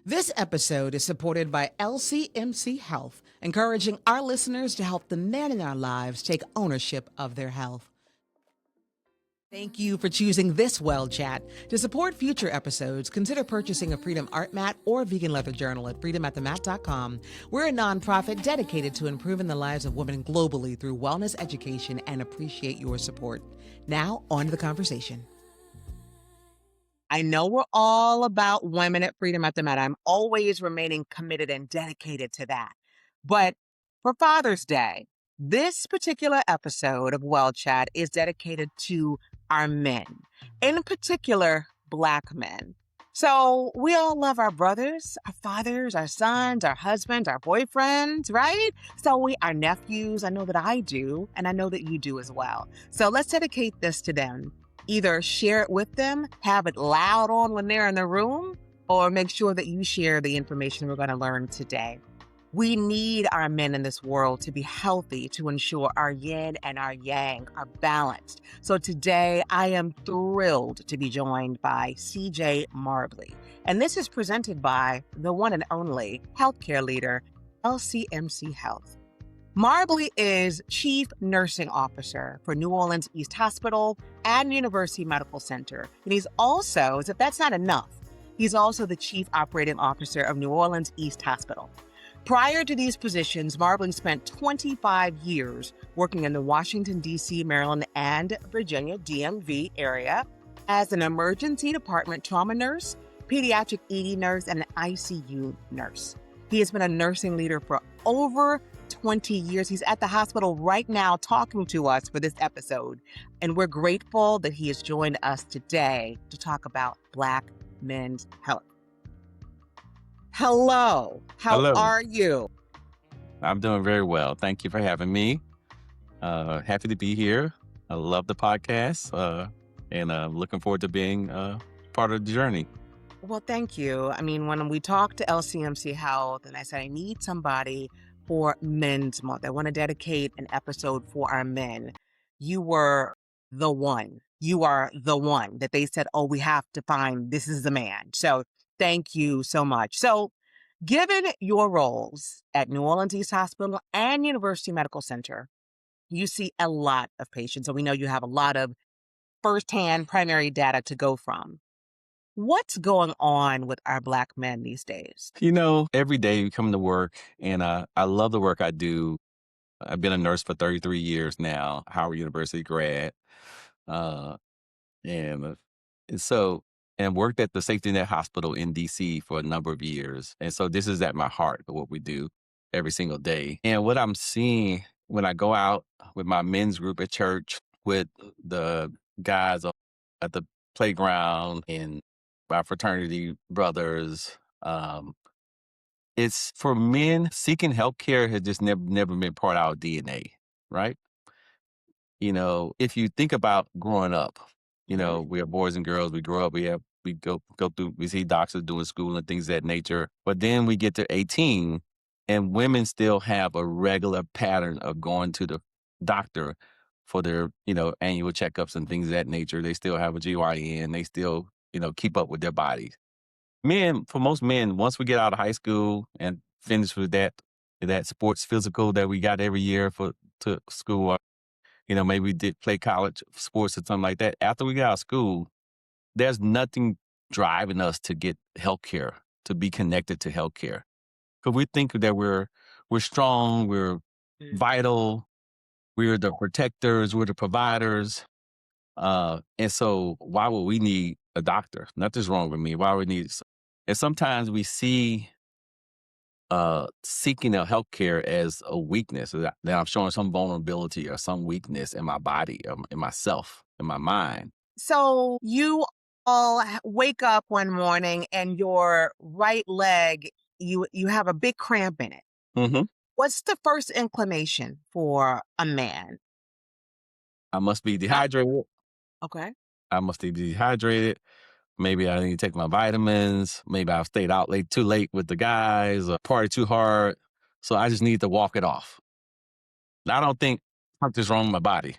This episode is supported by LCMC Health, encouraging our listeners to help the men in our lives take ownership of their health. Thank you for choosing this Well Chat. To support future episodes, consider purchasing a Freedom Art Mat or Vegan Leather Journal at freedomatthemat.com. We're a nonprofit dedicated to improving the lives of women globally through wellness education and appreciate your support. Now, on to the conversation. I know we're all about women at Freedom at the Mat. I'm always remaining committed and dedicated to that. But for Father's Day, this particular episode of Well Chat is dedicated to our men, in particular, Black men. So we all love our brothers, our fathers, our sons, our husbands, our boyfriends, right? So our nephews, I know that I do, and I know that you do as well. So let's dedicate this to them. Either share it with them, have it loud on when they're in the room, or make sure that you share the information we're going to learn today. We need our men in this world to be healthy to ensure our yin and our yang are balanced. So today I am thrilled to be joined by CJ Marbley. And this is presented by the one and only healthcare leader, LCMC Health. Marbley is Chief Nursing Officer for New Orleans East Hospital and University Medical Center. And he's also, as if that's not enough, he's also the Chief Operating Officer of New Orleans East Hospital. Prior to these positions, Marbley spent 25 years working in the Washington, D.C., Maryland, and Virginia, DMV area as an emergency department trauma nurse, pediatric ED nurse, and an ICU nurse. He has been a nursing leader for over 20 years. He's at the hospital right now talking to us for this episode. And we're grateful that he has joined us today to talk about Black men's health. Hello. How Hello. are you? I'm doing very well. Thank you for having me. Happy to be here. I love the podcast and looking forward to being part of the journey. Well, thank you. I mean, when we talked to LCMC Health and I said, I need somebody for Men's Month, I want to dedicate an episode for our men. You were the one. You are the one that they said, oh, we have to find, this is the man. So thank you so much. So given your roles at New Orleans East Hospital and University Medical Center, you see a lot of patients. And we know you have a lot of firsthand primary data to go from. What's going on with our Black men these days? You know, every day we come to work and I love the work I do. I've been a nurse for 33 years now, Howard University grad. And so, and worked at the Safety Net Hospital in DC for a number of years. And so this is at my heart of what we do every single day. And what I'm seeing when I go out with my men's group at church, with the guys at the playground and my fraternity brothers, it's for men, seeking healthcare has just never been part of our DNA, right? You know, if you think about growing up, you know, we are boys and girls, we grow up, we go through, we see doctors doing school and things of that nature. But then we get to 18 and women still have a regular pattern of going to the doctor for their, you know, annual checkups and things of that nature. They still have a GYN, they still, you know, keep up with their bodies. Men, for most men, once we get out of high school and finish with that sports physical that we got every year to school, you know, maybe we did play college sports or something like that. After we get out of school, there's nothing driving us to get healthcare, to be connected to healthcare. Because we think that we're strong, we're vital, we're the protectors, we're the providers. And so why would we need a doctor? Nothing's wrong with me. Why would we need? And sometimes we see seeking a healthcare as a weakness, that I'm showing some vulnerability or some weakness in my body, in myself, in my mind. So you all wake up one morning and your right leg, you have a big cramp in it. Mm-hmm. What's the first inclination for a man? I must be dehydrated. Okay. I must be dehydrated. Maybe I need to take my vitamins. Maybe I've stayed out too late with the guys or party too hard. So I just need to walk it off. I don't think something's wrong with my body.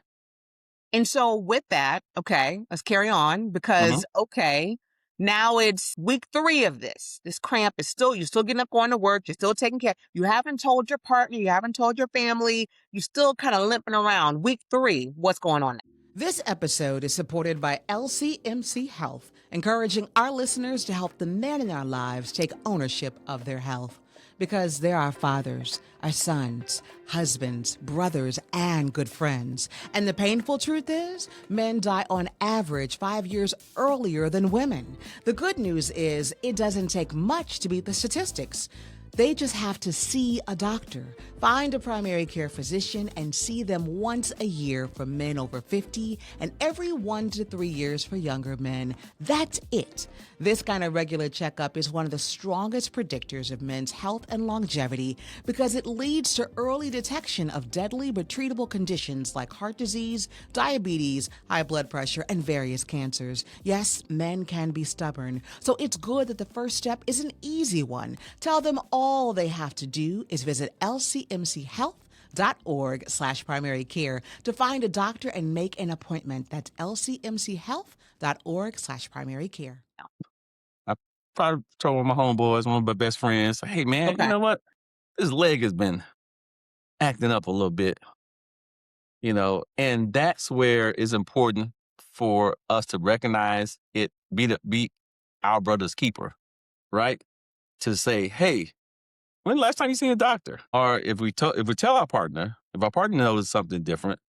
And so with that, okay, let's carry on because, okay, Now it's week 3 of this. This cramp is you're still getting up, going to work, you're still taking care. You haven't told your partner, you haven't told your family, you're still kind of limping around. Week 3, what's going on? This episode is supported by LCMC Health, encouraging our listeners to help the men in our lives take ownership of their health. Because they're our fathers, our sons, husbands, brothers, and good friends. And the painful truth is, men die on average 5 years earlier than women. The good news is, it doesn't take much to beat the statistics. They just have to see a doctor, find a primary care physician, and see them once a year for men over 50 and every 1 to 3 years for younger men. That's it. This kind of regular checkup is one of the strongest predictors of men's health and longevity because it leads to early detection of deadly but treatable conditions like heart disease, diabetes, high blood pressure, and various cancers. Yes, men can be stubborn, so it's good that the first step is an easy one. Tell them all they have to do is visit lcmchealth.org/primary care to find a doctor and make an appointment. That's lcmchealth.org/primary care. I probably told one of my homeboys, one of my best friends, hey man, you Okay. know what? This leg has been acting up a little bit, and that's where it's important for us to recognize it, be our brother's keeper, right? To say, hey, when the last time you seen a doctor? Or if we tell our partner, if our partner knows something different,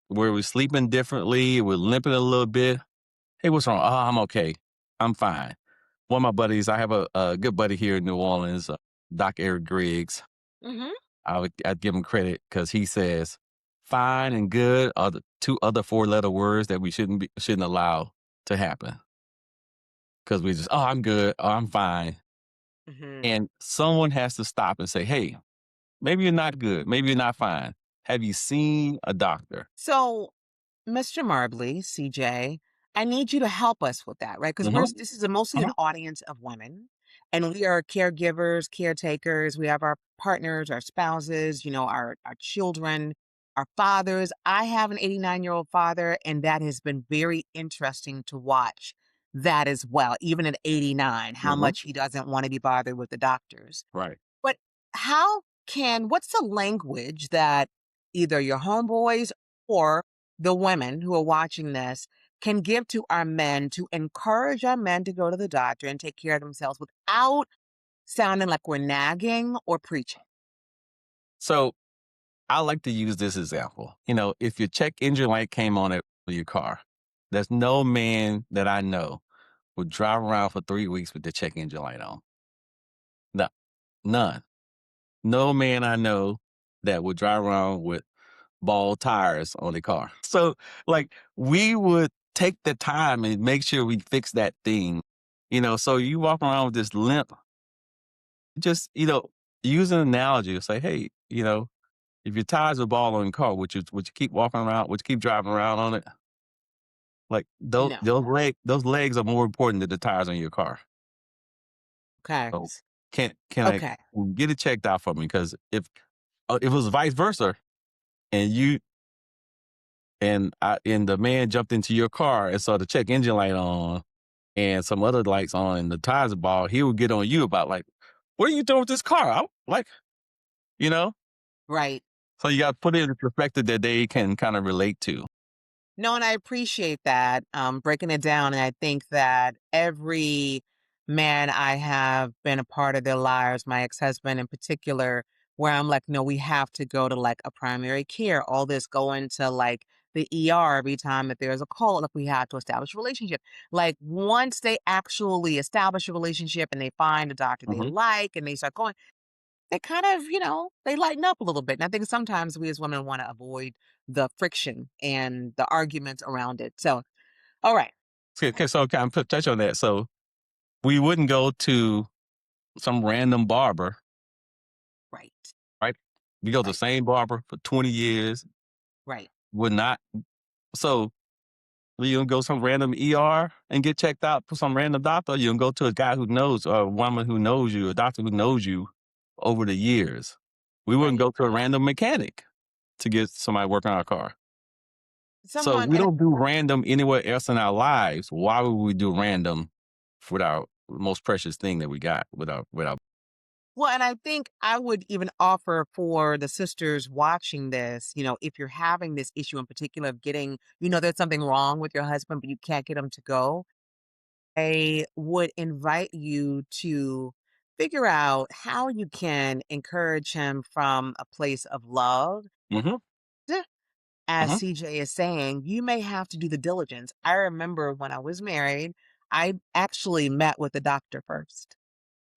where we're sleeping differently, we're limping a little bit, hey, what's wrong? Oh, I'm okay. I'm fine. One of my buddies, I have a good buddy here in New Orleans, Doc Eric Griggs. Mm-hmm. I'd give him credit because he says fine and good are the 2 other 4-letter words that we shouldn't allow to happen. Because we just, oh, I'm good, oh, I'm fine. Mm-hmm. And someone has to stop and say, hey, maybe you're not good, maybe you're not fine. Have you seen a doctor? So, Mr. Marbley, CJ, I need you to help us with that, right? Because Mm-hmm. this is mostly an audience of women, and we are caregivers, caretakers. We have our partners, our spouses, our children, our fathers. I have an 89-year-old father, and that has been very interesting to watch that as well, even at 89, how Mm-hmm. much he doesn't want to be bothered with the doctors. Right. But what's the language that either your homeboys or the women who are watching this can give to our men to encourage our men to go to the doctor and take care of themselves without sounding like we're nagging or preaching? So I like to use this example. If your check engine light came on at your car, there's no man that I know would drive around for 3 weeks with the check engine light on. No, none. No man I know that would drive around with bald tires on the car. So, like, we would take the time and make sure we fix that thing. So you walk around with this limp, just, use an analogy to say, hey, if your tires are bald on your car, would you keep walking around? Would you keep driving around on it? Like No. those legs are more important than the tires on your car. Okay. So can I Okay. get it checked out for me? Because if it was vice versa, and you and the man jumped into your car and saw the check engine light on and some other lights on and the tires are bald, he would get on you about like, what are you doing with this car? You know. Right. So you got to put it in a perspective that they can kind of relate to. No, and I appreciate that, breaking it down. And I think that every man I have been a part of their lives, my ex-husband in particular, where I'm like, no, we have to go to like a primary care, all this going to like the ER every time that there's a call, like we have to establish a relationship. Like once they actually establish a relationship and they find a doctor they Hmm. like and they start going, they kind of, they lighten up a little bit. And I think sometimes we as women want to avoid the friction and the arguments around it. So, all right. Okay, so kind of touch on that. So we wouldn't go to some random barber, Right. right? We go to the Right. same barber for 20 years. Right. Would not. So you gonna go some random ER and get checked out for some random doctor? Or you gonna go to a guy who knows, or a woman who knows you, a doctor who knows you over the years? We wouldn't Right. go to a random mechanic to get somebody working on our car. So Someone, we and don't do random anywhere else in our lives. Why would we do random with our most precious thing that we got with our. Well, and I think I would even offer for the sisters watching this, if you're having this issue in particular of getting, there's something wrong with your husband, but you can't get him to go, I would invite you to figure out how you can encourage him from a place of love. Mhm, As mhm, CJ is saying, you may have to do the diligence. I remember when I was married, I actually met with the doctor first.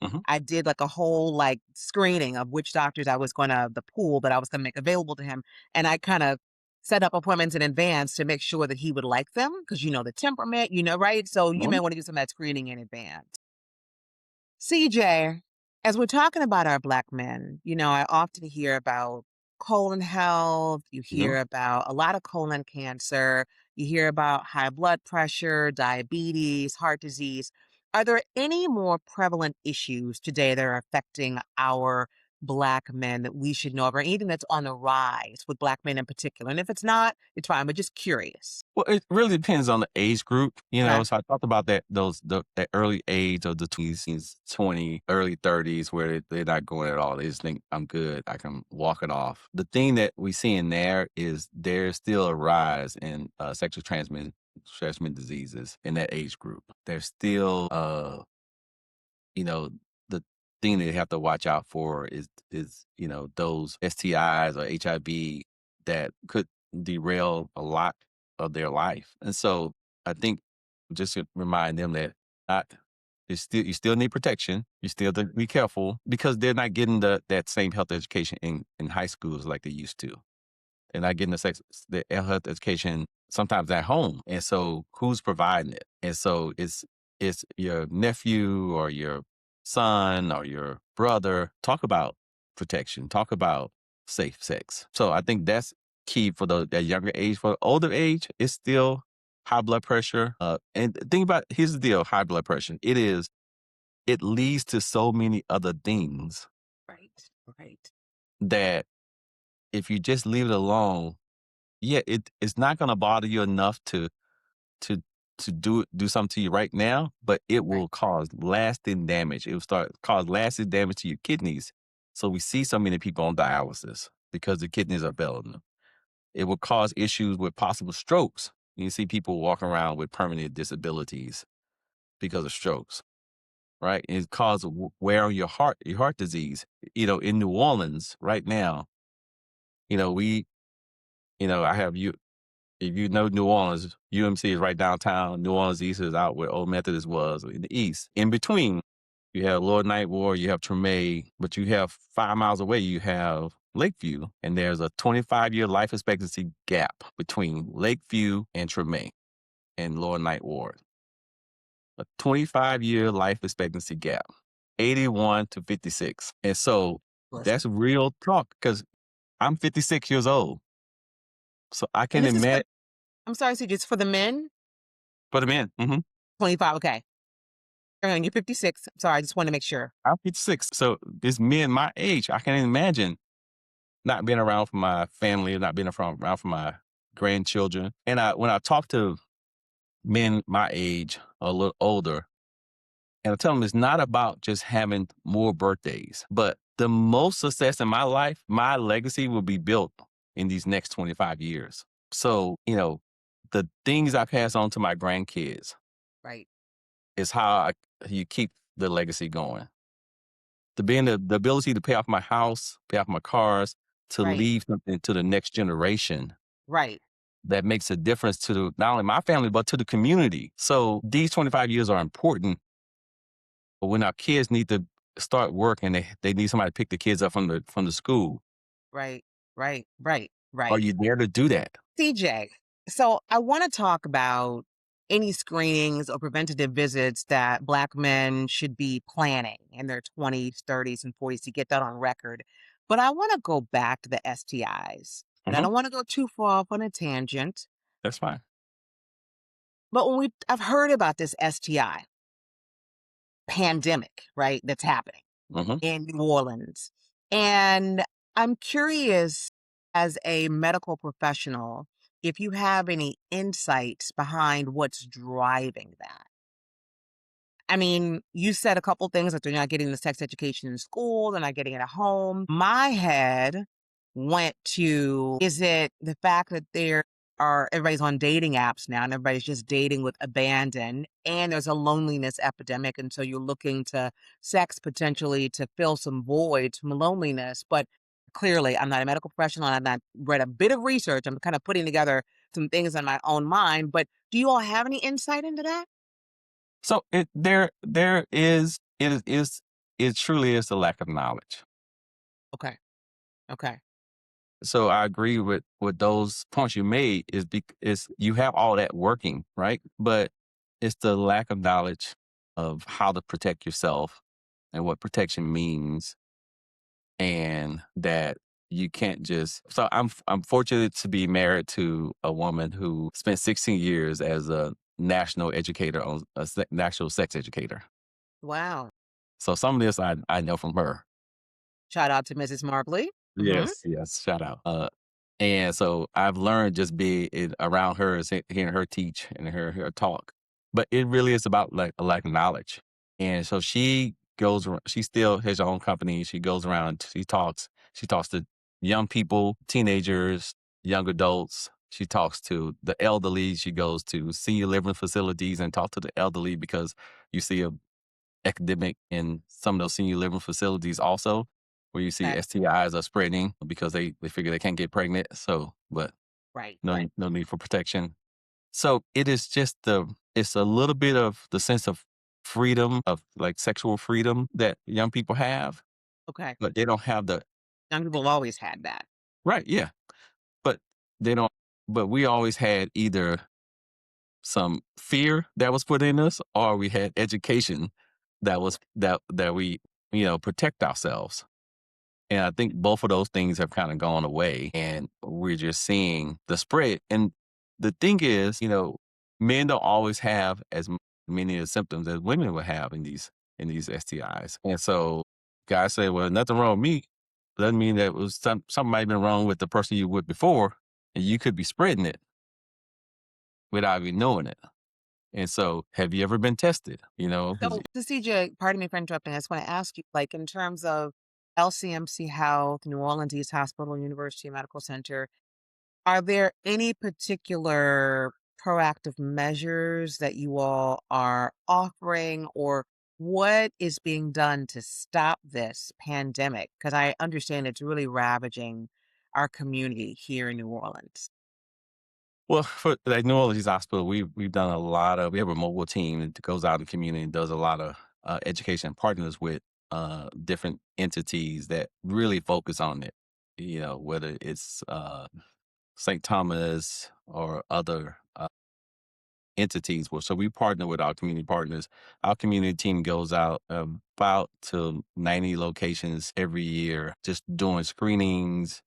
mhm. I did like a whole screening of which doctors I was gonna the pool that I was gonna make available to him. And I kind of set up appointments in advance to make sure that he would like them because the temperament, right? So you may Mhm. want to do some of that screening in advance. CJ, as we're talking about our Black men, I often hear about colon health. You Mhm. hear about a lot of colon cancer. You hear about high blood pressure, diabetes, heart disease. Are there any more prevalent issues today that are affecting our Black men that we should know of, or anything that's on the rise with Black men in particular? And if it's not, it's fine, but just curious. Well, it really depends on the age group, Okay. so I talked about that early age of the 20s, 20, early 30s where they're not going at all. They just think, "I'm good. I can walk it off." The thing that we see in there is there's still a rise in, sexually transmitted diseases in that age group. There's still, the thing that you have to watch out for is those STIs or HIV that could derail a lot of their life. And so I think just to remind them that not you still need protection. You still have to be careful because they're not getting that same health education in high schools like they used to. They're not getting the health education sometimes at home. And so who's providing it? And so it's your nephew or your son or your brother. Talk about protection. Talk about safe sex. So I think that's key for that younger age. For the older age, it's still high blood pressure. And think about here's the deal: high blood pressure. It leads to so many other things Right. Right. that if you just leave it alone, yeah, it's not gonna bother you enough to to do something to you right now, but it Right. will cause lasting damage. It will start cause lasting damage to your kidneys. So we see so many people on dialysis because the kidneys are failing them. It will cause issues with possible strokes. You see people walking around with permanent disabilities because of strokes, right? It causes wear on your heart disease. In New Orleans right now, we, I have you. If you know New Orleans, UMC is right downtown. New Orleans East is out where Old Methodist was in the east. In between, you have Lord Night War, you have Treme, but you have 5 miles away, you have Lakeview, and there's a 25-year life expectancy gap between Lakeview and Treme and Lord Night Ward. A 25-year life expectancy gap, 81 to 56. And so Listen. that's real talk because I'm 56 years old. So I And can this is imagine I'm sorry, CJ, it's for the men? for the men. 25, okay. And you're 56. Sorry, I just want to make sure. I'm 56. So it's men my age. I can imagine not being around for my family, not being around for my grandchildren. And when I talk to men my age, a little older, and I tell them it's not about just having more birthdays, but the most success in my life, my legacy will be built in these next 25 years. So, the things I pass on to my grandkids Right. is how you keep the legacy going. The ability to pay off my house, pay off my cars, to Right. leave something to the next generation Right. that makes a difference to not only my family, but to the community. So these 25 years are important. But when our kids need to start work and they need somebody to pick the kids up from the school, Right. Right. Right. are Right. you there to do that? CJ, so I want to talk about any screenings or preventative visits that Black men should be planning in their 20s, 30s, and 40s to get that on record. But I want to go back to the STIs. And I Hmm. don't want to go too far off on a tangent. That's fine. But I've heard about this STI pandemic, right, that's happening Hmm. in New Orleans. And I'm curious, as a medical professional, if you have any insights behind what's driving that. I mean, you said a couple things that they're not getting the sex education in school, they're not getting it at home. My head went to, is it the fact that everybody's on dating apps now and everybody's just dating with abandon, and there's a loneliness epidemic, and so you're looking to sex potentially to fill some voids from loneliness. But clearly, I'm not a medical professional, and I've not read a bit of research. I'm kind of putting together some things in my own mind. But do you all have any insight into that? So it truly is a lack of knowledge. Okay. Okay. So I agree with those points you made is you have all that working, right? But it's the lack of knowledge of how to protect yourself and what protection means, and that you can't just. So I'm fortunate to be married to a woman who spent 16 years as a national educator on national sex educator. Wow. So some of this I know from her. Shout out to Mrs. Marbley. Mhm. Yes, yes, shout out. And so I've learned just around her, hearing her teach and her talk. But it really is about like a lack of knowledge. And so she goes around, she still has her own company. She goes around, she talks to young people, teenagers, young adults. She talks to the elderly. She goes to senior living facilities and talk to the elderly, because you see a epidemic in some of those senior living facilities also, where you see Okay. STIs are spreading because they figure they can't get pregnant. So, but Right. no need for protection. So it is just it's a little bit of the sense of freedom, of like sexual freedom that young people have, Okay. but they don't have the Young people have always had that. right. Yeah. But they don't, but we always had either some fear that was put in us, or we had education that we, protect ourselves. And I think both of those things have kind of gone away, and we're just seeing the spread. And the thing is, men don't always have as many of the symptoms as women would have in these STIs. And so guys say, well, nothing wrong with me. Doesn't mean that it was something might have been wrong with the person you were with before, and you could be spreading it without even knowing it. And so, have you ever been tested? So, to CJ, pardon me for interrupting. I just want to ask you, like, in terms of LCMC Health, New Orleans East Hospital, University Medical Center, are there any particular proactive measures that you all are offering, or what is being done to stop this pandemic? Because I understand it's really ravaging our community here in New Orleans. Well, for like New Orleans Hospital, we've done a lot of. We have a mobile team that goes out in the community and does a lot of education partners with different entities that really focus on it. Whether it's St. Thomas or other entities. Well, so we partner with our community partners. Our community team goes out about to 90 locations every year, just doing screenings,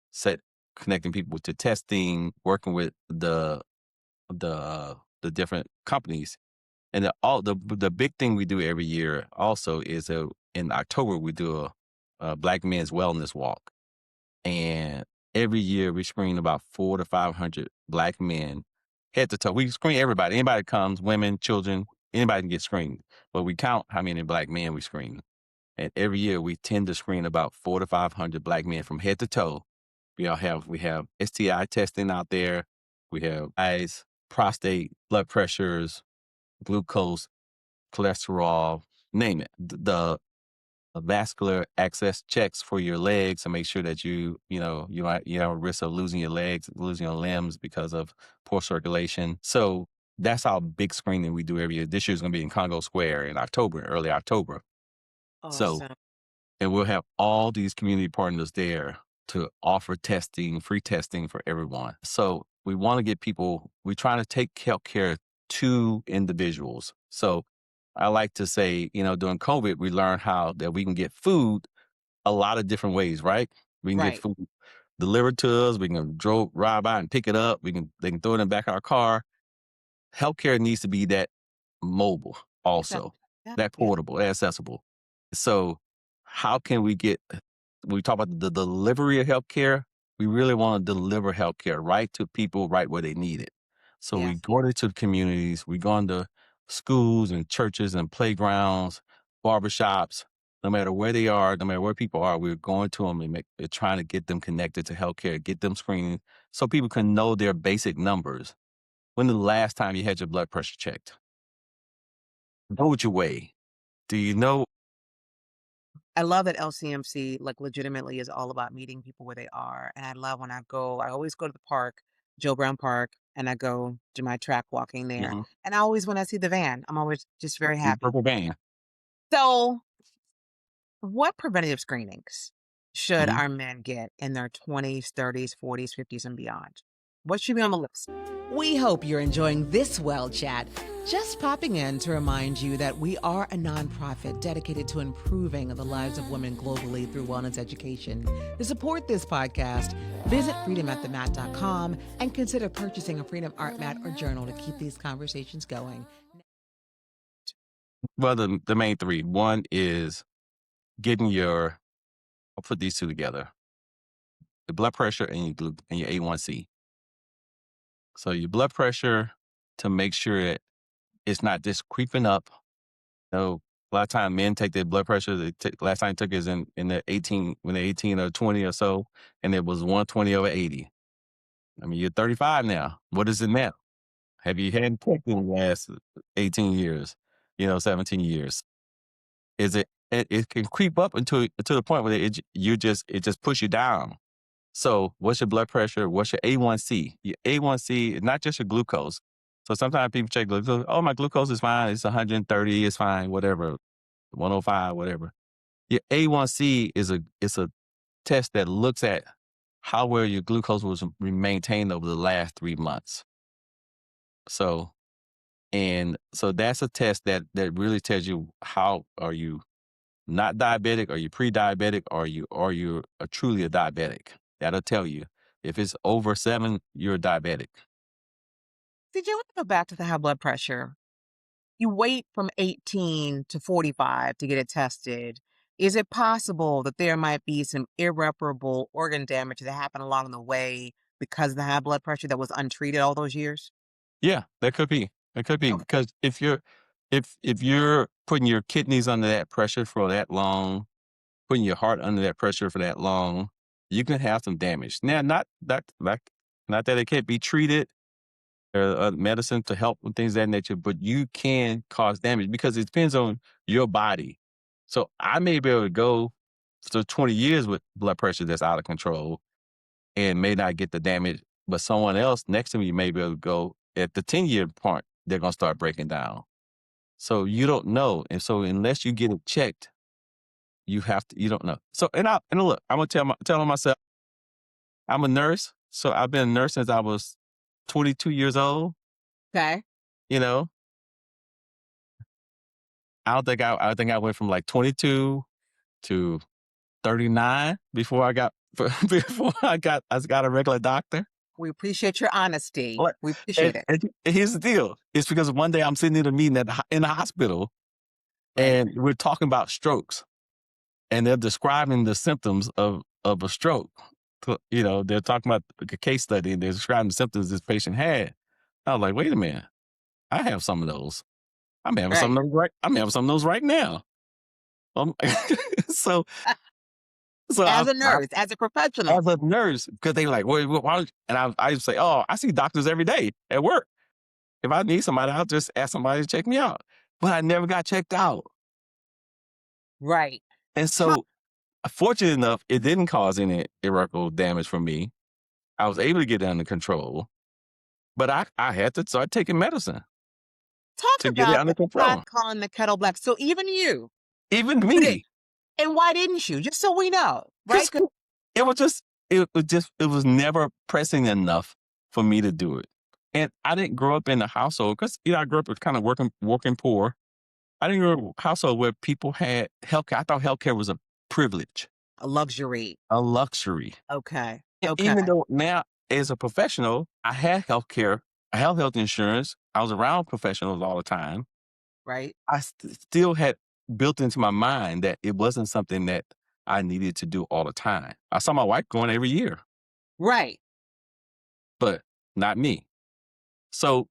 connecting people to testing, working with the different companies. And the big thing we do every year also is in October we do a Black Men's Wellness Walk, and every year we screen about 400 to 500 Black men head to toe. We screen everybody. Anybody that comes, women, children, anybody can get screened. But we count how many Black men we screen. And every year we tend to screen about 400 to 500 Black men from head to toe. We have STI testing out there. We have eyes, prostate, blood pressures, glucose, cholesterol, name it. The vascular access checks for your legs to make sure that you have a risk of losing your legs, losing your limbs because of poor circulation. So that's our big screening we do every year. This year's going to be in Congo Square in October, early October. So, Awesome. and we'll have all these community partners there to offer testing, free testing for everyone. So we want to get people, we try to take healthcare to individuals. So I like to say, during COVID, we learned how that we can get food a lot of different ways, right? We can get Right. food delivered to us. We can ride by and pick it up. They can throw it in the back of our car. Healthcare needs to be that mobile Accept. also, Yeah. that Yeah. portable, that accessible. So how can when we talk about the delivery of healthcare, we really want to deliver healthcare right to people right where they need it. So we Yes. go into the communities, we go into schools and churches and playgrounds, barbershops, no matter where they are, no matter where people are, we're going to them and trying to get them connected to healthcare, get them screening so people can know their basic numbers. When the last time you had your blood pressure checked? Know what you weigh. Do you know? I love that LCMC, like, legitimately is all about meeting people where they are, and I love when I always go to the park, Joe Brown Park, and I go do my track walking there, Mhm. and I always when I see the van, I'm always just very The happy. purple band. So, what preventative screenings should Mhm. our men get in their 20s, 30s, 40s, 50s, and beyond? What should be on the list? We hope you're enjoying this well chat. Just popping in to remind you that we are a nonprofit dedicated to improving the lives of women globally through wellness education. To support this podcast, visit freedomatthemat.com and consider purchasing a Freedom Art Mat or journal to keep these conversations going. Well, the main three. One is getting I'll put these two together. The blood pressure and your A1C. So your blood pressure to make sure that it's not just creeping up. A lot of times men take their blood pressure. Last time they took it is in the 18, when they're 18 or 20 or so, and it was 120/80. I mean, you're 35 now. What is it now? Have you had checked in the last 18 years, 17 years? It can creep up until to the point where it just push you down. So what's your blood pressure? What's your A1C? Your A1C is not just your glucose. So sometimes people check glucose. Oh, my glucose is fine. It's 130. It's fine. Whatever. 105, whatever. Your A1C it's a test that looks at how well your glucose was maintained over the last 3 months. So that's a test that really tells you how are you not diabetic, are you pre-diabetic, or you're truly a diabetic. That'll tell you. If it's over 7, you're a diabetic. Did you want to go back to the high blood pressure? You wait from 18 to 45 to get it tested. Is it possible that there might be some irreparable organ damage that happened along the way because of the high blood pressure that was untreated all those years? Yeah, that could be. It could be Okay. because if you're putting your kidneys under that pressure for that long, putting your heart under that pressure for that long, you can have some damage. Now, not that it can't be treated or medicine to help with things of that nature, but you can cause damage because it depends on your body. So I may be able to go for 20 years with blood pressure that's out of control and may not get the damage, but someone else next to me may be able to go at the 10-year point, they're going to start breaking down. So you don't know. And so unless you get it checked, you don't know. So, and look, I'm going to tell myself, I'm a nurse. So I've been a nurse since I was 22 years old, Okay. you know, I think I went from like 22 to 39 before I got I got a regular doctor. We appreciate your honesty. Like, We appreciate it. and here's the deal. It's because one day I'm sitting in a meeting in the hospital Right. and we're talking about strokes and they're describing the symptoms of a stroke. They're talking about a case study and they're describing the symptoms this patient had. I was like, wait a minute. I have some of those. Right. I'm having some of those right now. Um, so so As a I nurse, as a professional. as a nurse, because they like, why don't you? And I say, oh, I see doctors every day at work. If I need somebody, I'll just ask somebody to check me out. But I never got checked out. Right. And How so, fortunate enough, it didn't cause any irreparable damage for me. I was able to get it under control, but I had to start taking medicine talk to get it about under the pot control. calling the kettle black. So even Even you did. me, And why didn't you? Just so we know, right? because it was never pressing enough for me to do it. And I didn't grow up in a household because I grew up kind of working poor. I didn't grow up in a household where people had healthcare. I thought healthcare was a privilege, A luxury. a luxury. Okay. And Okay. even though now, as a professional, I had healthcare, I had health insurance. I was around professionals all the time. Right. I still had built into my mind that it wasn't something that I needed to do all the time. I saw my wife going every year, Right. but not me. So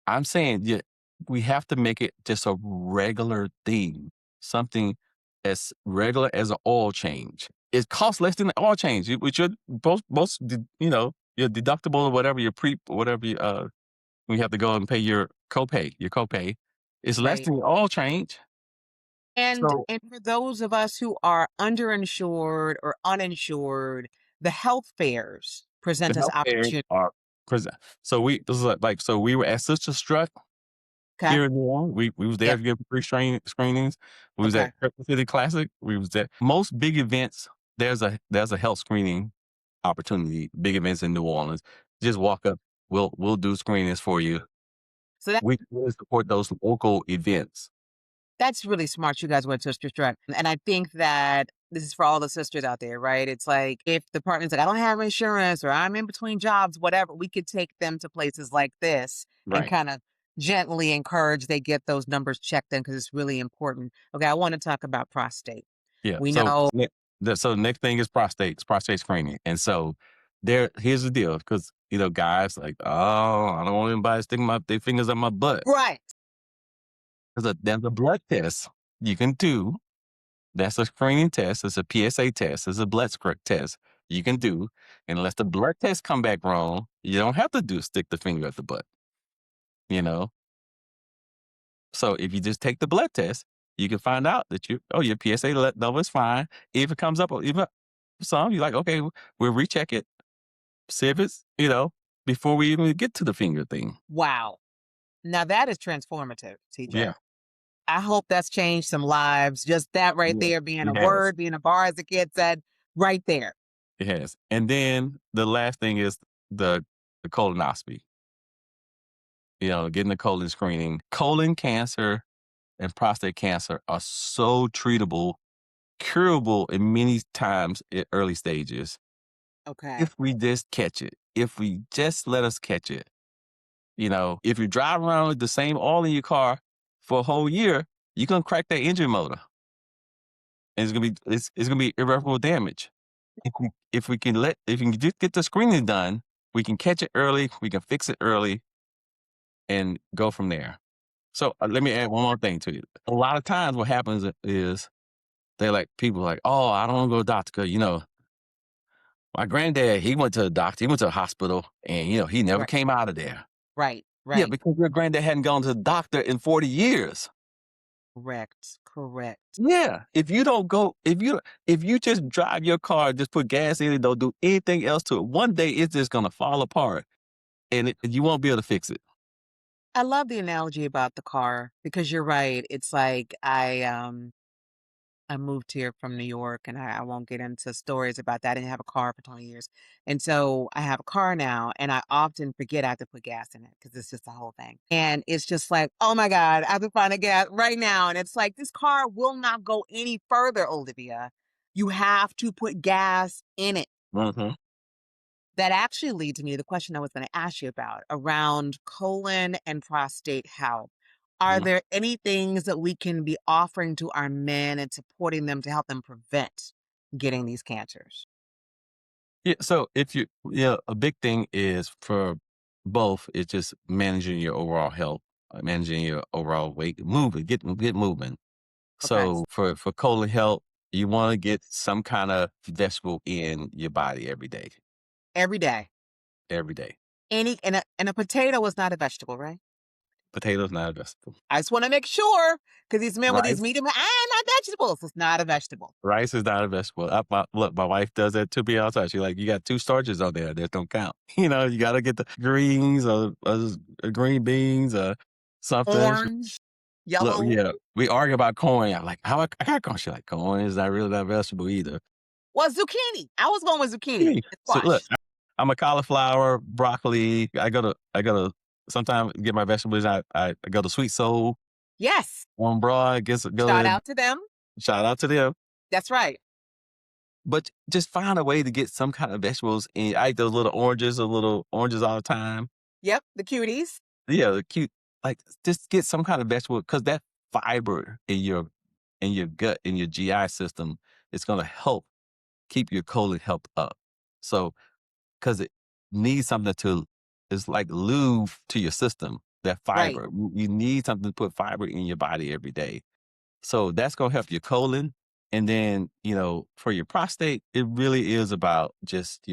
I'm saying, yeah, we have to make it just a regular thing, something as regular as an oil change. It costs less than an oil change. With your your deductible or whatever whatever when you have to go and pay your copay, it's less Right. than an oil change. And So and for those of us who are underinsured or uninsured, the health fairs the present us health fairs opportunity. are present. So this is like so we were at Sister Struck Okay. here in New Orleans. We was there Yep. to give free screenings. We was at Okay. Crescent City Classic. We was at most big events. There's a health screening opportunity. Big events in New Orleans. Just walk up. We'll do screenings for you. So that We really support those local events. that's really smart. You guys went to Sister Struck. And I think that this is for all the sisters out there, right? It's like if the partner's like, I don't have insurance or I'm in between jobs, whatever, we could take them to places like this and Right. kind of gently encourage they get those numbers checked in because it's really important. Okay, I want to talk about prostate. Yeah. We So know so the next thing is prostate screening. And so here's the deal, because guys like, oh, I don't want anybody sticking their fingers up my butt. right. There's a blood test you can do. That's a screening test. It's a PSA test. It's a blood test you can do. And unless the blood test come back wrong, you don't have to stick the finger at the butt. You know. So if you just take the blood test, you can find out that your PSA level is fine. If it comes up, even some, you're like, okay, we'll recheck it, see if it's before we even get to the finger thing. Wow. Now that is transformative, TJ. Yeah. I hope that's changed some lives. Just that right Yeah, there, being a it has. word, being a bar, as the kid said, right there. It has. And then the last thing is the colonoscopy. Getting the colon screening. Colon cancer and prostate cancer are so treatable, curable in many times at early stages. Okay. If we just catch it, if we just let us catch it. If you drive around with the same oil in your car for a whole year, you're gonna crack that engine motor. And it's gonna be irreparable damage. If we can just get the screening done, we can catch it early, we can fix it early, and go from there. So let me add one more thing to you. A lot of times what happens is people are like, oh, I don't want to go to the doctor because, my granddad, he went to the doctor, he went to the hospital, and, he never Right. came out of there. Right. Yeah, Right. because your granddad hadn't gone to the doctor in 40 years. Correct. Correct. Yeah. If you just drive your car, just put gas in it, don't do anything else to it, one day it's just going to fall apart and you won't be able to fix it. I love the analogy about the car because you're right. It's like I moved here from New York and I won't get into stories about that. I didn't have a car for 20 years. And so I have a car now and I often forget I have to put gas in it because it's just a whole thing. And it's just like, oh my God, I have to find a gas right now. And it's like, this car will not go any further, Olivia. You have to put gas in it. Mm-hmm. That actually leads me to the question I was going to ask you about around colon and prostate health. Are Mm-hmm. there any things that we can be offering to our men and supporting them to help them prevent getting these cancers? Yeah. So a big thing is for both is just managing your overall health, managing your overall weight, moving, get moving. Okay. So for colon health, you want to get some kind of vegetable in your body every day. Every day. Every day. And a potato is not a vegetable, right? Potatoes not a vegetable. I just want to make sure because these men with these Rice. medium, not vegetables. It's not a vegetable. Rice is not a vegetable. My wife does that to me all the time. She's like, you got 2 starches on there that don't count. You got to get the greens or green beans or something. Orange, Look, yellow. yeah, we argue about corn. I'm like, how I got corn? She's like, corn is not really that vegetable either. Well, zucchini. I was going with zucchini. Hey, And so look, squash. I'm a cauliflower, broccoli. I go to sometimes get my vegetables. I go to Sweet Soul Yes. on Broad. Go Shout to out to them. shout out to them. That's right. But just find a way to get some kind of vegetables in. I eat those little oranges all the time. Yep, the cuties. Yeah, the cute. Like just get some kind of vegetable because that fiber in your gut, in your GI system, is going to help keep your colon health up. So because it needs something it's like lube to your system. that Right. fiber. You need something to put fiber in your body every day. So that's gonna help your colon. And then, for your prostate, it really is about just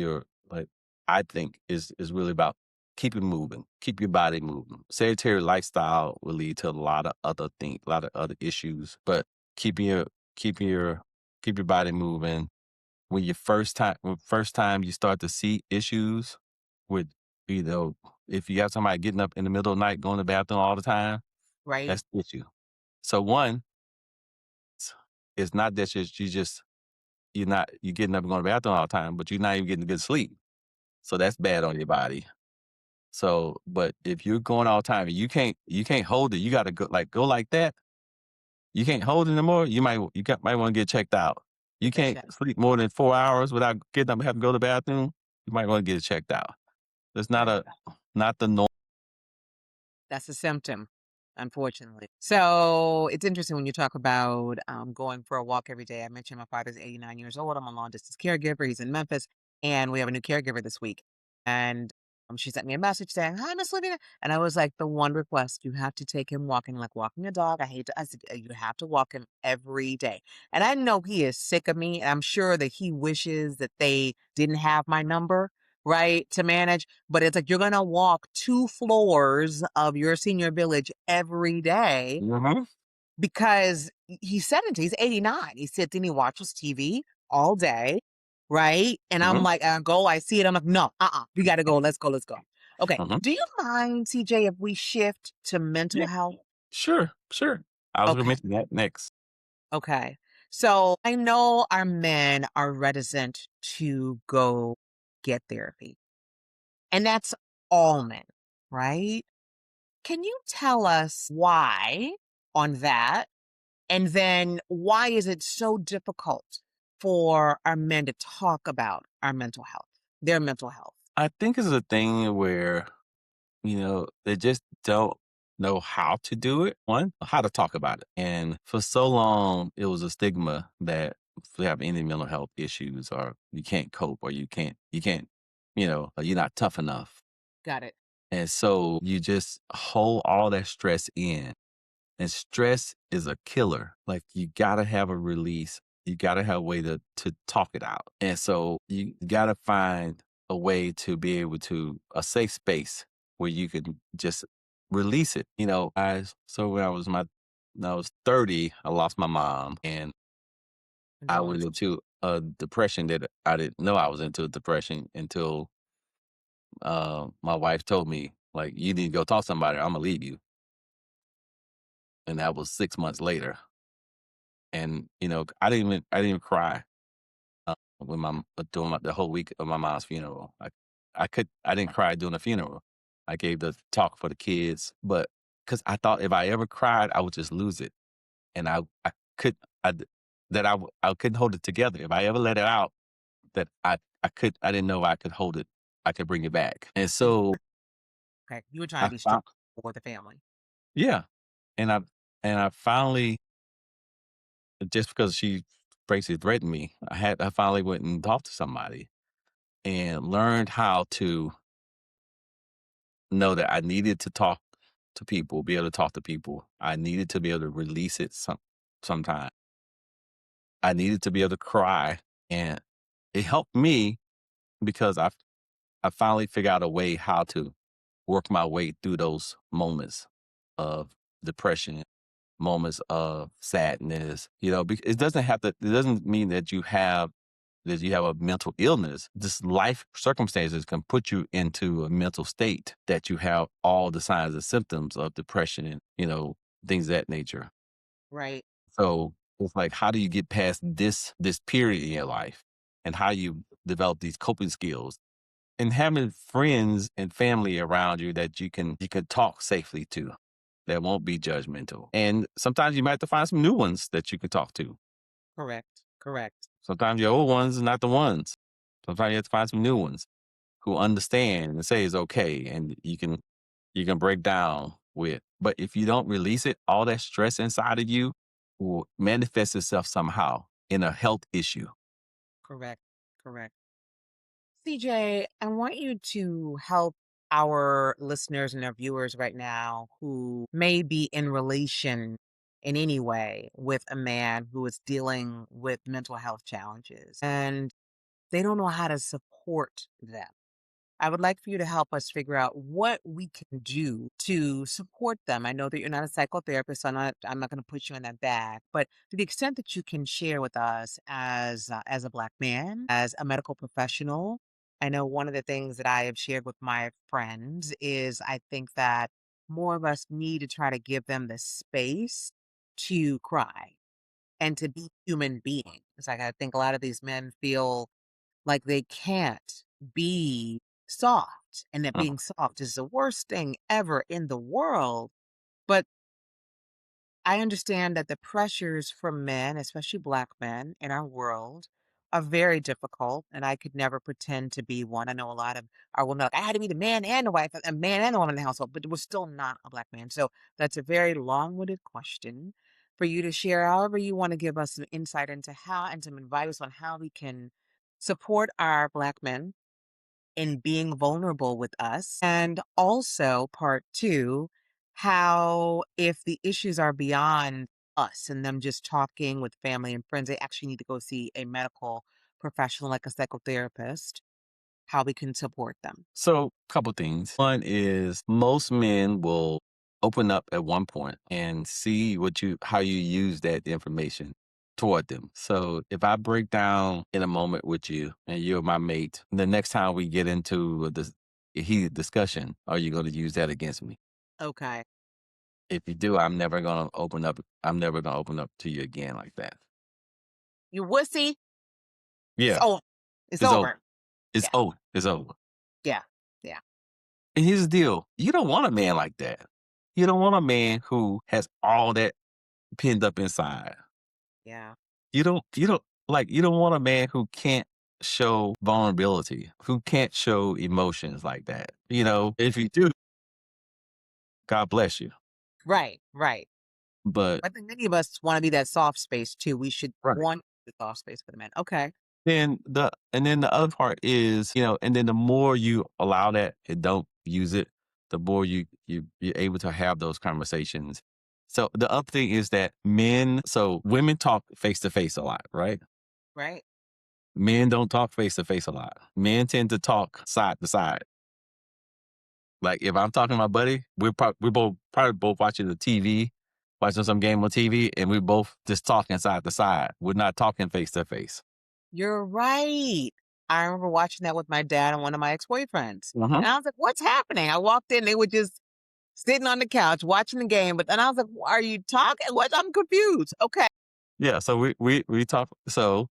I think is really about keep it moving, keep your body moving. Sedentary lifestyle will lead to a lot of other things, a lot of other issues. But keeping your keeping your keep your body moving. When first time you start to see issues with, you know, if you have somebody getting up in the middle of the night, going to the bathroom all the time, Right. that's the issue. So one, it's not that you're getting up and going to the bathroom all the time, but you're not even getting good sleep. So that's bad on your body. So, but if you're going all the time and you can't hold it, you got to go like that. You can't hold it anymore. Might want to get checked out. You Get can't checked. sleep more than 4 hours without getting up and having to go to the bathroom. You might want to get it checked out. It's Right. not the norm. That's a symptom, unfortunately. So it's interesting when you talk about going for a walk every day. I mentioned my father's 89 years old. I'm a long distance caregiver. He's in Memphis, and we have a new caregiver this week. And she sent me a message saying, "Hi, Miss Livia." And I was like, "The one request, you have to take him walking, like walking a dog. I said, you have to walk him every day." And I know he is sick of me. And I'm sure that he wishes that they didn't have my number, right, to manage. But it's like you're gonna walk 2 floors of your senior village every day Mhm, because he's 70, he's 89. He sits and he watches TV all day, right? And I'm mhm, like, I see it. I'm like, no, we gotta go. Let's go, let's go. Okay. mhm. Do you mind, CJ, if we shift to mental Yeah, health? sure, sure. I was gonna Okay. mention that next. Okay. So I know our men are reticent to go get therapy. And that's all men, right? Can you tell us why on that? And then why is it so difficult for our men to talk about our mental health, their mental health? I think it's a thing where, they just don't know how to do it. One, how to talk about it. And for so long, it was a stigma that if you have any mental health issues or you can't cope or you can't, you're not tough enough. Got it. And so you just hold all that stress in. And stress is a killer. Like you gotta have a release. You gotta have a way to talk it out. And so you gotta find a way to be able to a safe space where you can just release it. So when I was 30, I lost my mom and I went Condolences. into a depression that I didn't know I was into a depression until my wife told me, like, you need to go talk to somebody, or I'm gonna leave you. And that was 6 months later. And, I didn't even cry, when during the whole week of my mom's funeral. I didn't cry during the funeral. I gave the talk for the kids, but because I thought if I ever cried, I would just lose it. And I could, I, d- that I couldn't hold it together. If I ever let it out, that I didn't know I could hold it. I could bring it back. And You- so Okay. You were trying I to be strong found, for the family. yeah. And I finally, just because she basically threatened me, I finally went and talked to somebody and learned how to know that I needed to talk to people, be able to talk to people. I needed to be able to release it sometime. I needed to be able to cry. And it helped me because I finally figured out a way how to work my way through those moments of depression, moments of sadness. It doesn't mean that you have a mental illness. Just life circumstances can put you into a mental state that you have all the signs and symptoms of depression and, things of that nature. Right. So it's like, how do you get past this period in your life and how you develop these coping skills and having friends and family around you that you can talk safely to that won't be judgmental. And sometimes you might have to find some new ones that you can talk to. Correct. Correct. Sometimes your old ones are not the ones. Sometimes you have to find some new ones who understand and say it's okay and you can break down with. But if you don't release it, all that stress inside of you will manifest itself somehow in a health issue. Correct. Correct. CJ, I want you to help our listeners and our viewers right now who may be in relation in any way with a man who is dealing with mental health challenges and they don't know how to support them. I would like for you to help us figure out what we can do to support them. I know that you're not a psychotherapist, so I'm not going to put you in that bag. But to the extent that you can share with us as a Black man, as a medical professional, I know one of the things that I have shared with my friends is I think that more of us need to try to give them the space to cry and to be human beings. Like I think a lot of these men feel like they can't be soft, and that Mhm. being soft is the worst thing ever in the world. But I understand that the pressures from men, especially Black men in our world, are very difficult, and I could never pretend to be one. I know a lot of our women are like, I had to be the man and the wife, a man and a woman in the household, but we're still not a Black man. So that's a very long-winded question for you to share. However, you want to give us some insight into how and some advice on how we can support our Black men in being vulnerable with us. And also, part two, how if the issues are beyond us and them just talking with family and friends, they actually need to go see a medical professional like a psychotherapist, how we can support them. So, couple things. One is most men will open up at one point and see how you use that information toward them. So, if I break down in a moment with you and you're my mate, the next time we get into a heated discussion, are you going to use that against me? Okay. If you do, I'm never going to open up. I'm never going to open up to you again like that. You wussy. It's Yeah, over. It's it's over. over. It's Yeah. over. It's over. Yeah. Yeah. And here's the deal. You don't want a man like that. You don't want a man who has all that pinned up inside. Yeah. You don't want a man who can't show vulnerability, who can't show emotions like that. If you do, God bless you. Right. Right. But I think many of us want to be that soft space too. We should right. want the soft space for the men. Okay. Then the other part is, and then the more you allow that and don't use it, the more you're able to have those conversations. So the other thing is that women talk face to face a lot, right? Right. Men don't talk face to face a lot. Men tend to talk side to side. Like if I'm talking to my buddy, we're probably both watching the TV, watching some game on TV, and we both just talking side to side. We're not talking face to face. You're right. I remember watching that with my dad and one of my ex-boyfriends. Mhm. And I was like, what's happening? I walked in, they were just sitting on the couch watching the game. But then I was like, are you talking? What? I'm confused. Okay. Yeah, so we talk. So,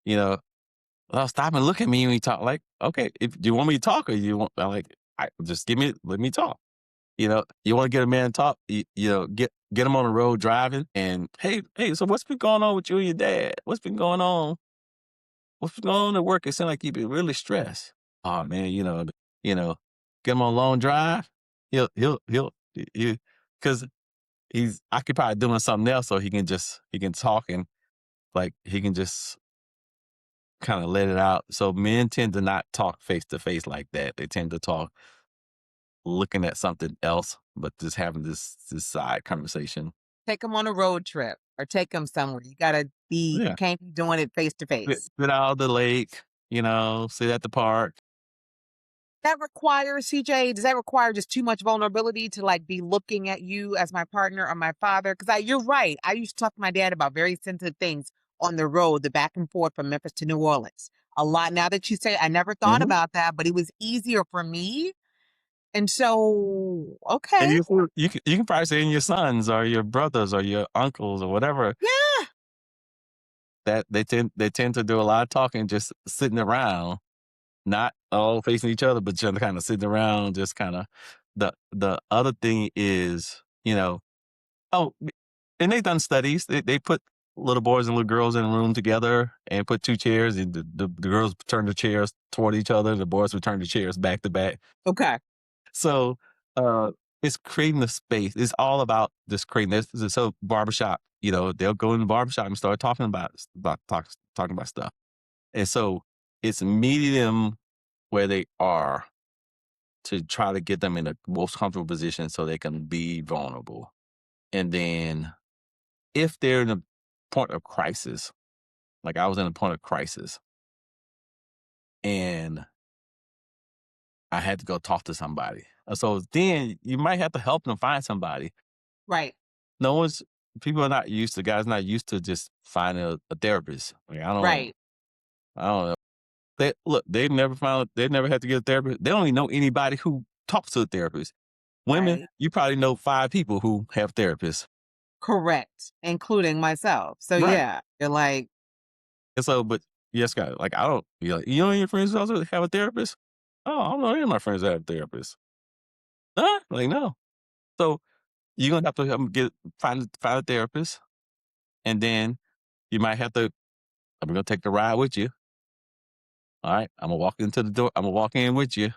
you know, well, stop and look at me when we talk. Like, okay, if do you want me to talk or you want just let me talk. You want to get a man to talk. Get him on the road driving, and hey, so what's been going on with you and your dad? What's been going on? What's been going on at work? It sounds like you've been really stressed. Oh man, you know, get him on a long drive. He'll because he's occupied doing something else, so he can talk and like he can just kind of let it out. So men tend to not talk face to face like that. They tend to talk looking at something else, but just having this side conversation. Take them on a road trip or take them somewhere. You Yeah. can't be doing it face to face. Get out of the lake, sit at the park. That requires, CJ, does that require just too much vulnerability to like be looking at you as my partner or my father? Because you're right. I used to talk to my dad about very sensitive things on the road, the back and forth from Memphis to New Orleans. A lot. Now that you say, I never thought Mhm. about that, but it was easier for me. And so, And okay. you can probably say in your sons or your brothers or your uncles or whatever Yeah. that they tend to do a lot of talking just sitting around, not all facing each other, but just kind of sitting around, just kind of. The other thing is, oh, and they've done studies. They put little boys and little girls in a room together and put two chairs, and the girls turn the chairs toward each other. The boys would turn the chairs back to back. Okay. So it's creating the space. It's all about just creating this. So barbershop, they'll go in the barbershop and start talking talking about stuff. And so it's meeting them where they are to try to get them in the most comfortable position so they can be vulnerable. And then if they're in a point of crisis, like I was in a point of crisis and I had to go talk to somebody. So then you might have to help them find somebody. Right. No one's, people are not used to, guys not used to just finding a therapist. Like, Right. I don't know. They've never had to get a therapist. They don't even know anybody who talks to a therapist. Women, Right. you probably know 5 people who have therapists. Correct. Including myself. So Right. yeah, you're like, And so, but yes, guys, like I don't, you're like, you know, your friends also have a therapist? Oh, I don't know any of my friends that have therapists. Huh? Like, no. So you're gonna have to help 'em find a therapist, and then you might have to. I'm gonna take the ride with you. All right, I'm gonna walk into the door. I'm gonna walk in with you.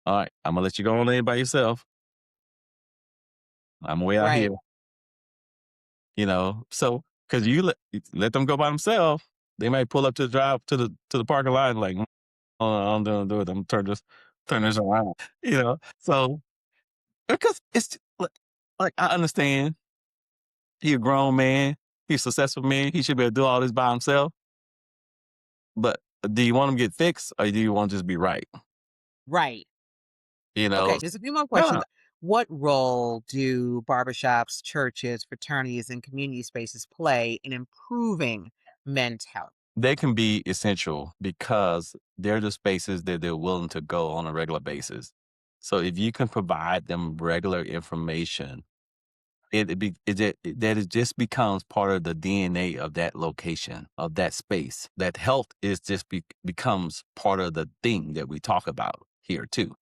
All right, I'm gonna let you go on in by yourself. I'm way out here, right. you know. So because you let them go by themselves, they might pull up to the drive to the parking lot and like, oh, I'm gonna do it. I'm gonna turn this around, you know. So because like I understand he a grown man, he's a successful man, he should be able to do all this by himself. But do you want him to get fixed or do you want to just be right? Right. You know? Okay, just a few more Yeah. questions. What role do barbershops, churches, fraternities, and community spaces play in improving men's health? They can be essential because they're the spaces that they're willing to go on a regular basis. So if you can provide them regular information, it just becomes part of the DNA of that location, of that space. That health is just becomes part of the thing that we talk about here too.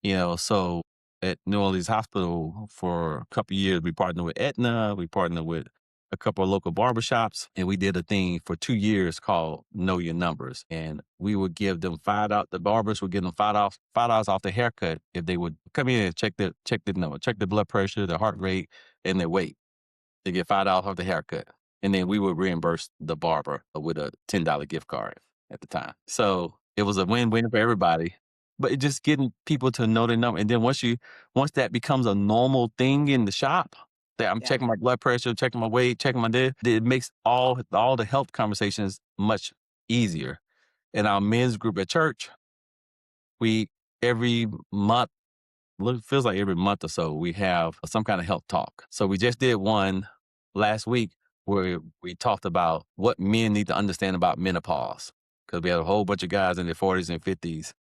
You know, so at New Orleans Hospital for a couple of years, we partnered with Aetna, we partnered with a couple of local barbershops, and we did a thing for 2 years called Know Your Numbers. And we would give them $5. The barbers would give them $5 off the haircut if they would come in and check the number, check the blood pressure, the heart rate, and their weight. They get $5 off the haircut. And then we would reimburse the barber with a $10 gift card at the time. So it was a win-win for everybody. But it just getting people to know their number. And then once that becomes a normal thing in the shop, that I'm Yeah. checking my blood pressure, checking my weight, checking my this, it makes all the health conversations much easier. In our men's group at church, we every month, it feels like every month or so, we have some kind of health talk. So we just did one last week where we talked about what men need to understand about menopause. Because we had a whole bunch of guys in their 40s and 50s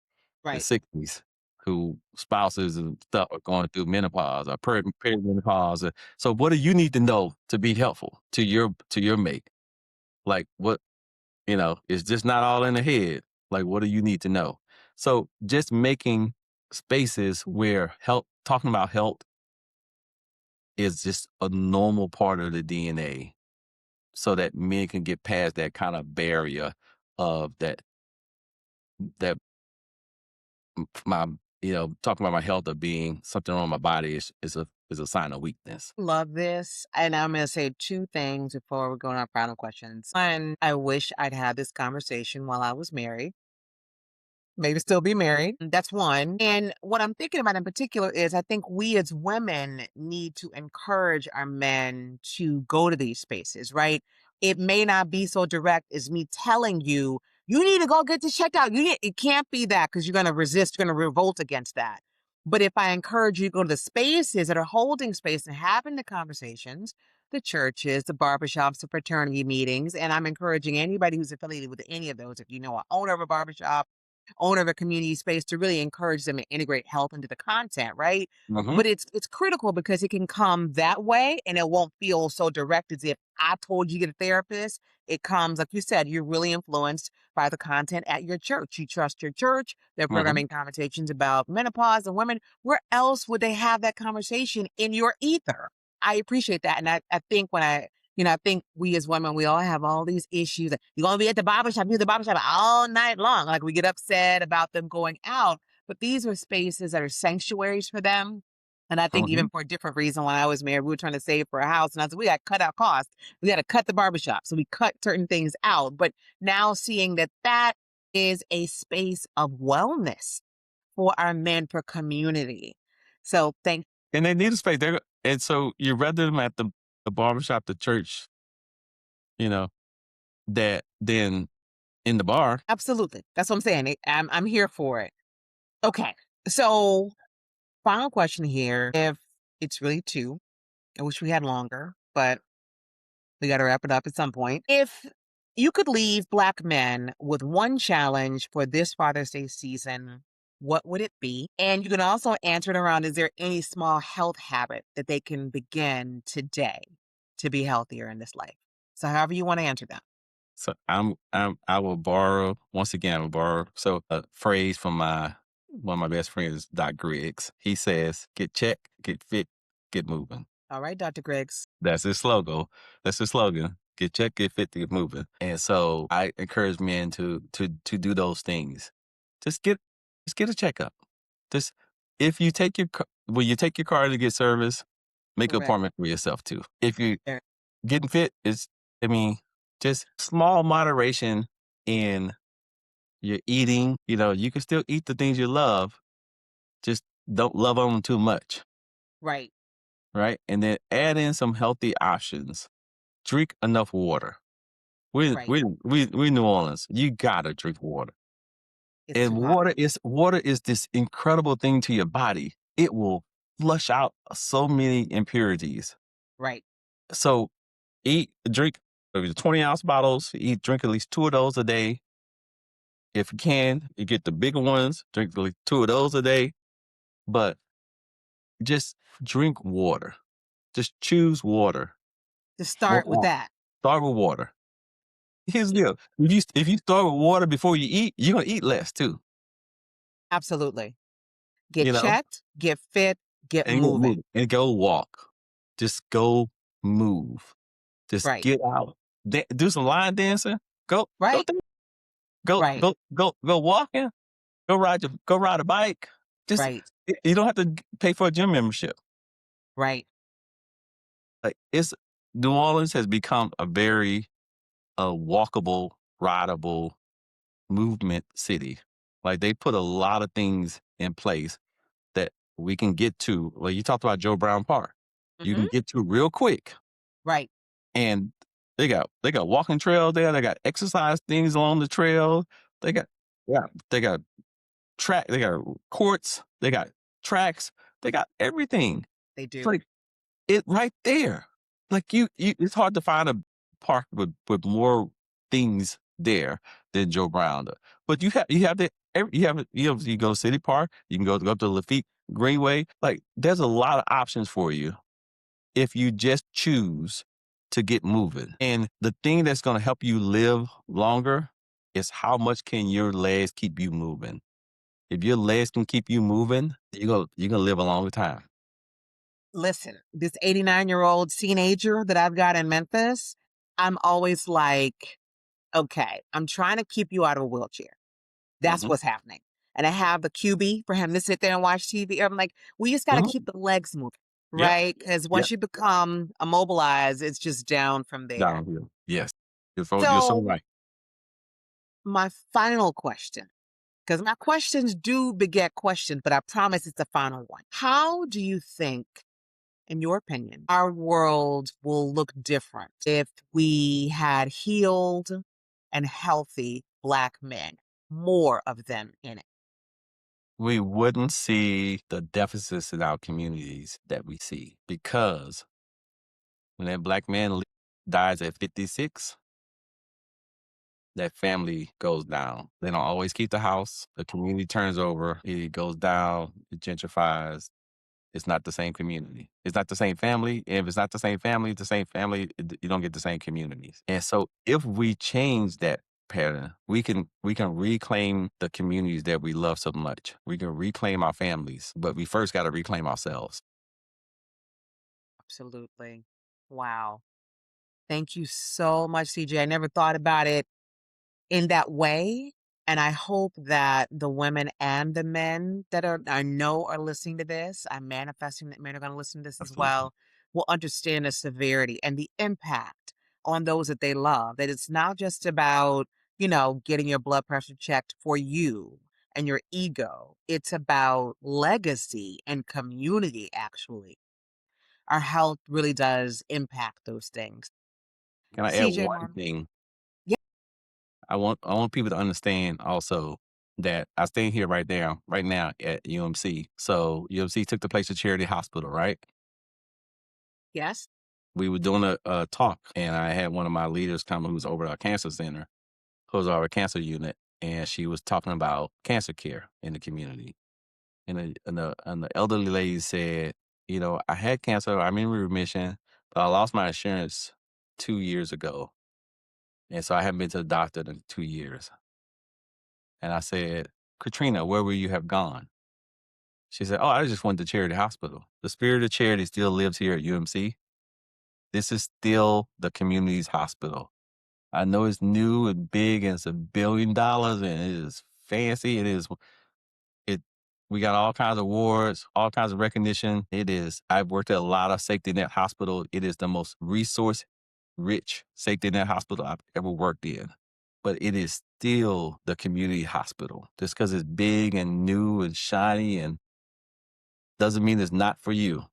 and Right. 60s who spouses and stuff are going through menopause or perimenopause. So what do you need to know to be helpful to your mate? Like what, it's just not all in the head. Like what do you need to know? So just making spaces where talking about health is just a normal part of the DNA so that men can get past that kind of barrier of that my talking about my health or being something wrong with my body is a sign of weakness. Love this. And I'm going to say two things before we go to our final questions. One, I wish I'd had this conversation while I was married. Maybe still be married. That's one. And what I'm thinking about in particular is I think we as women need to encourage our men to go to these spaces, right? It may not be so direct as me telling you, you need to go get this checked out. It can't be that because you're going to resist, you're going to revolt against that. But if I encourage you to go to the spaces that are holding space and having the conversations, the churches, the barbershops, the fraternity meetings, and I'm encouraging anybody who's affiliated with any of those, if you know an owner of a barbershop, owner of a community space, to really encourage them to integrate health into the content, right? Hmm. But it's critical because it can come that way and it won't feel so direct as if I told you to get a therapist. It comes, like you said, you're really influenced by the content at your church. You trust your church. They're Hmm. programming conversations about menopause and women. Where else would they have that conversation in your ether? I appreciate that. And I think I think we as women, we all have all these issues. Like, you're going to be at the barbershop, you're at the barbershop all night long. Like we get upset about them going out, but these are spaces that are sanctuaries for them. And I think Hmm. even for a different reason, when I was married, we were trying to save for a house. And I said, we got to cut out costs. We got to cut the barbershop. So we cut certain things out. But now seeing that is a space of wellness for our men per community. So thank And they need a space. And so you rather them at the barbershop, the church, you know, that than in the bar. absolutely. That's what I'm saying. I'm here for it. Okay. So final question here. If it's really two, I wish we had longer, but we got to wrap it up at some point. If you could leave Black men with one challenge for this Father's Day season, what would it be? And you can also answer it around, is there any small health habit that they can begin today to be healthier in this life? So however you want to answer that. So I will borrow once again. I will borrow a phrase from one of my best friends, Doc Griggs. He says, "Get checked, get fit, get moving." All right, Dr. Griggs. That's his slogan. That's his slogan. Get checked, get fit, get moving. And so I encourage men to do those things. Just get a checkup. Just if you take when you take your car to get service, make an Correct. appointment for yourself too. If you There- getting fit is, I mean, just small moderation in your eating. You can still eat the things you love. Just don't love on them too much, Right, right? And then add in some healthy options. Drink enough water. We right. we we New Orleans. You gotta drink water. It's And too hot. water is this incredible thing to your body. It will flush out so many impurities. Right, So drink 20-ounce bottles. Drink at least 2 of those a day. If you can, you get the bigger ones. Drink at least 2 of those a day. But just drink water. Just choose water. to start with that. Start with water. Here's the deal. If you start with water before you eat, you're gonna eat less too. Absolutely. Get You know, checked, get fit, get and get moving. moving and go walk. Just go move. Just Right, get out. Do some line dancing. Go right, go right, go walking. Go ride a bike. Just right, you don't have to pay for a gym membership. right. Like New Orleans has become a very walkable, rideable movement city. Like they put a lot of things in place that we can get to. Well, you talked about Joe Brown Park. You Hmm. can get to real quick, Right, and they got walking trails there. They got exercise things along the trail. They got they got track. They got courts. They got tracks. They got everything. they It's do. like it right there. Like it's hard to find a park with more things there than Joe Brown does. But you go to City Park, you can go up to Lafitte Greenway. Like there's a lot of options for you if you just choose to get moving. And the thing that's going to help you live longer is how much can your legs keep you moving. If your legs can keep you moving, you're gonna live a longer time. Listen, this 89-year-old teenager that I've got in Memphis, I'm always like, okay, I'm trying to keep you out of a wheelchair. That's Hmm. what's happening. And I have the QB for him to sit there and watch TV. I'm like, we just got to Hmm. keep the legs moving, Yep. right? Because Yep. once you become immobilized, it's just down from there. Downhill. Yes. You're so So, right. my final question, because my questions do beget questions, but I promise it's the final one. How do you think, in your opinion, our world will look different if we had healed and healthy Black men, more of them in it? We wouldn't see the deficits in our communities that we see because when that black man dies at 56, that family goes down. They don't always keep the house. The community turns over. It goes down. It gentrifies. It's not the same community. It's not the same family. And if it's not the same family, you don't get the same communities. And so if we change that pattern, we can reclaim the communities that we love so much. We can reclaim our families, but we first got to reclaim ourselves. Absolutely. Wow. Thank you so much, CJ. I never thought about it in that way. And I hope that the women and the men that I know are listening to this, I'm manifesting that men are going to listen to this as Absolutely. well, will understand the severity and the impact on those that they love. That it's not just about, getting your blood pressure checked for you and your ego. It's about legacy and community, actually. Our health really does impact those things. Can I add CJ one Marm. thing? Yeah. I want people to understand also that I stand here right now at UMC. So UMC took the place of Charity Hospital, right? Yes. We were doing a talk, and I had one of my leaders come who's over our cancer center, who's our cancer unit, and she was talking about cancer care in the community. And the elderly lady said, I had cancer, I'm in remission, but I lost my insurance 2 years ago. And so I haven't been to the doctor in 2 years. And I said, Katrina, where will you have gone? She said, oh, I just went to Charity Hospital. The spirit of charity still lives here at UMC. This is still the community's hospital. I know it's new and big and it's $1 billion and it is fancy. It we got all kinds of awards, all kinds of recognition. It is. I've worked at a lot of safety net hospital. It is the most resource rich safety net hospital I've ever worked in. But it is still the community hospital. Just because it's big and new and shiny and doesn't mean it's not for you.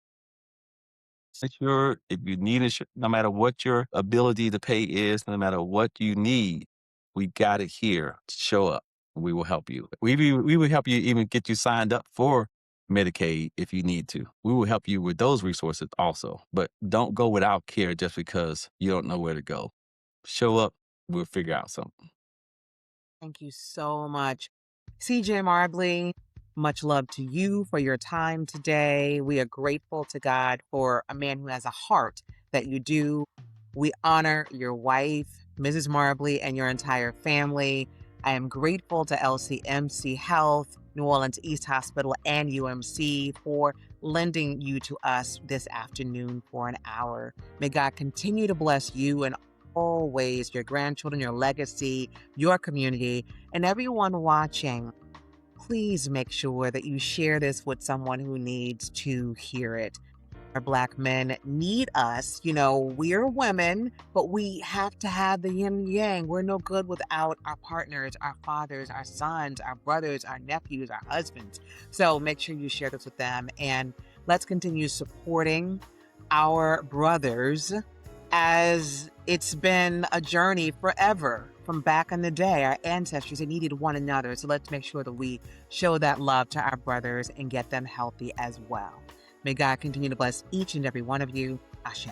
If you need insurance, no matter what your ability to pay is, no matter what you need, we got it here. Show up. We will help you. We will help you even get you signed up for Medicaid if you need to. We will help you with those resources also. But don't go without care just because you don't know where to go. Show up. We'll figure out something. Thank you so much. CJ Marbley, much love to you for your time today. We are grateful to God for a man who has a heart that you do. We honor your wife, Mrs. Marbley, and your entire family. I am grateful to LCMC Health, New Orleans East Hospital, and UMC for lending you to us this afternoon for an hour. May God continue to bless you and always your grandchildren, your legacy, your community, and everyone watching. Please make sure that you share this with someone who needs to hear it. Our Black men need us. We're women, but we have to have the yin and yang. We're no good without our partners, our fathers, our sons, our brothers, our nephews, our husbands. So make sure you share this with them. And let's continue supporting our brothers, as it's been a journey forever from back in the day. Our ancestors, they needed one another. So let's make sure that we show that love to our brothers and get them healthy as well. May God continue to bless each and every one of you. Ashe.